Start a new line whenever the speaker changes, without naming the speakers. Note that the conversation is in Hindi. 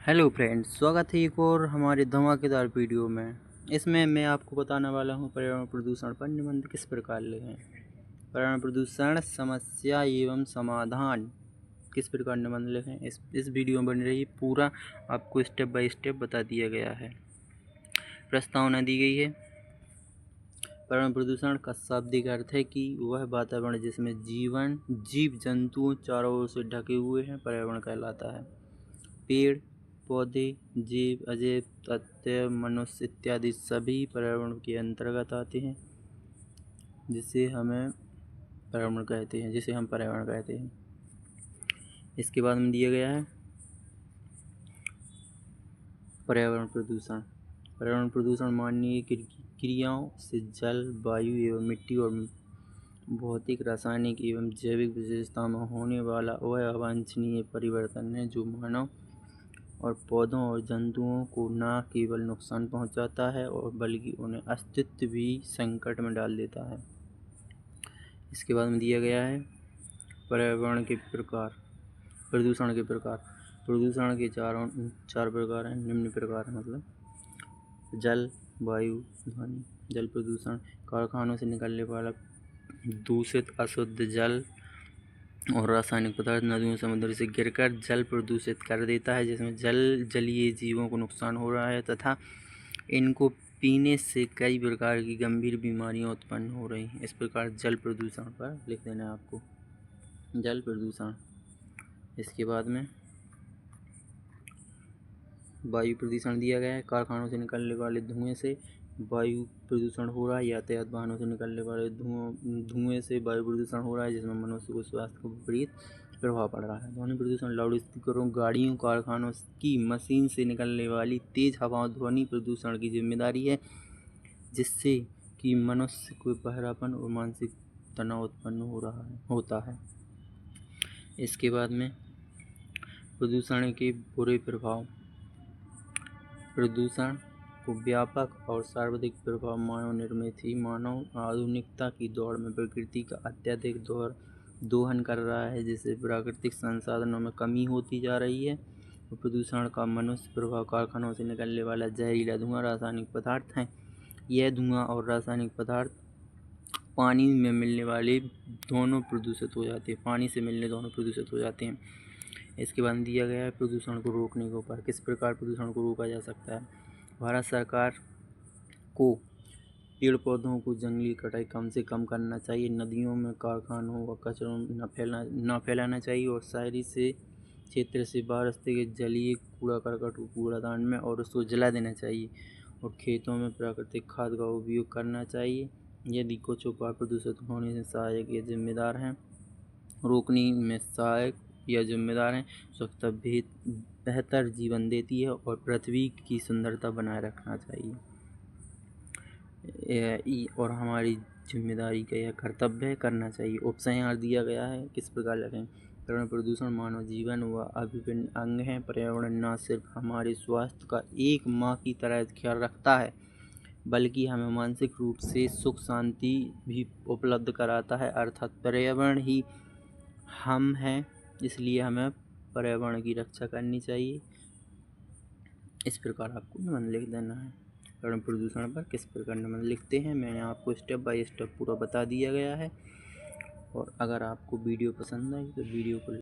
हेलो फ्रेंड्स, स्वागत है एक और हमारे धमाकेदार वीडियो में। इसमें मैं आपको बताने वाला हूं पर्यावरण प्रदूषण पर निबंध किस प्रकार लिखें। पर्यावरण प्रदूषण समस्या एवं समाधान किस प्रकार निबंध लिखें, इस वीडियो में बन रही पूरा आपको स्टेप बाय स्टेप बता दिया गया है। प्रस्तावना दी गई है। पर्यावरण प्रदूषण का शाब्दिक अर्थ है कि वह वातावरण जिसमें जीव जंतुओं चारों ओर से ढके हुए हैं पर्यावरण कहलाता है। पेड़ पौधे, जीव अजैव तत्व, मनुष्य इत्यादि सभी पर्यावरण के अंतर्गत आते हैं, जिसे हम पर्यावरण कहते हैं। इसके बाद में दिया गया है पर्यावरण प्रदूषण मानवीय क्रियाओं से जल, वायु एवं मिट्टी और भौतिक, रासायनिक एवं जैविक विशेषता में होने वाला वह अवांछनीय परिवर्तन है जो मानव और पौधों और जंतुओं को न केवल नुकसान पहुंचाता है और बल्कि उन्हें अस्तित्व भी संकट में डाल देता है। इसके बाद में दिया गया है प्रदूषण के प्रकार। प्रदूषण के चार प्रकार हैं, निम्न प्रकार है मतलब जल, वायु, ध्वनि। जल प्रदूषण कारखानों से निकलने वाला दूषित अशुद्ध जल और रासायनिक पदार्थ नदियों समुद्र से गिरकर जल प्रदूषित कर देता है, जिसमें जलीय जीवों को नुकसान हो रहा है तथा इनको पीने से कई प्रकार की गंभीर बीमारियां उत्पन्न हो रही हैं। इस प्रकार जल प्रदूषण पर लिख देना है आपको, जल प्रदूषण। इसके बाद में वायु प्रदूषण दिया गया है। कारखानों से निकलने वाले धुएं से वायु प्रदूषण हो रहा है। यातायात वाहनों से निकलने वाले धुएं से वायु प्रदूषण हो रहा है, जिसमें मनुष्य को स्वास्थ्य को विपरीत प्रभाव पड़ रहा है। ध्वनि प्रदूषण लाउड स्पीकरों, गाड़ियों, कारखानों की मशीन से निकलने वाली तेज हवाओं ध्वनि प्रदूषण की जिम्मेदारी है, जिससे कि मनुष्य को बहरापन और मानसिक तनाव उत्पन्न होता है। इसके बाद में प्रदूषण के बुरे प्रभाव। प्रदूषण को व्यापक और सर्वाधिक प्रभाव मानव निर्मित ही। मानव आधुनिकता की दौड़ में प्रकृति का अत्यधिक दोहन कर रहा है, जिससे प्राकृतिक संसाधनों में कमी होती जा रही है। और प्रदूषण का मनुष्य प्रभाव कारखानों से निकलने वाला जहरीला धुआं, रासायनिक पदार्थ हैं। यह धुआं और रासायनिक पदार्थ पानी में मिलने वाले दोनों प्रदूषित हो जाते हैं। इसके बाद दिया गया है प्रदूषण को रोकने के उपाय। किस प्रकार प्रदूषण को रोका जा सकता है। भारत सरकार को पेड़ पौधों को जंगली कटाई कम से कम करना चाहिए। नदियों में कारखानों व कचरों न फैलाना चाहिए और शहरी से क्षेत्र से बाहर स्थित जलीय कूड़ा करकट को कूड़ादान में और उसको जला देना चाहिए। और खेतों में प्राकृतिक खाद का उपयोग करना चाहिए। यदि कुछ उपाय प्रदूषित होने से सहायक या जिम्मेदार हैं, रोकने में सहायक या जिम्मेदार हैं, स्वच्छता बेहतर जीवन देती है और पृथ्वी की सुंदरता बनाए रखना चाहिए। और हमारी जिम्मेदारी का यह कर्तव्य है, करना चाहिए। उपसंहार दिया गया है, किस प्रकार लिखें। पर्यावरण प्रदूषण मानव जीवन व अभिन्न अंग है। पर्यावरण न सिर्फ हमारे स्वास्थ्य का एक माँ की तरह ख्याल रखता है, बल्कि हमें मानसिक रूप से सुख शांति भी उपलब्ध कराता है। अर्थात पर्यावरण ही हम हैं, इसलिए हमें पर्यावरण की रक्षा करनी चाहिए। इस प्रकार आपको निबंध लिख देना है। पर्यावरण प्रदूषण पर किस प्रकार निबंध लिखते हैं, मैंने आपको स्टेप बाय स्टेप पूरा बता दिया गया है। और अगर आपको वीडियो पसंद आई तो वीडियो को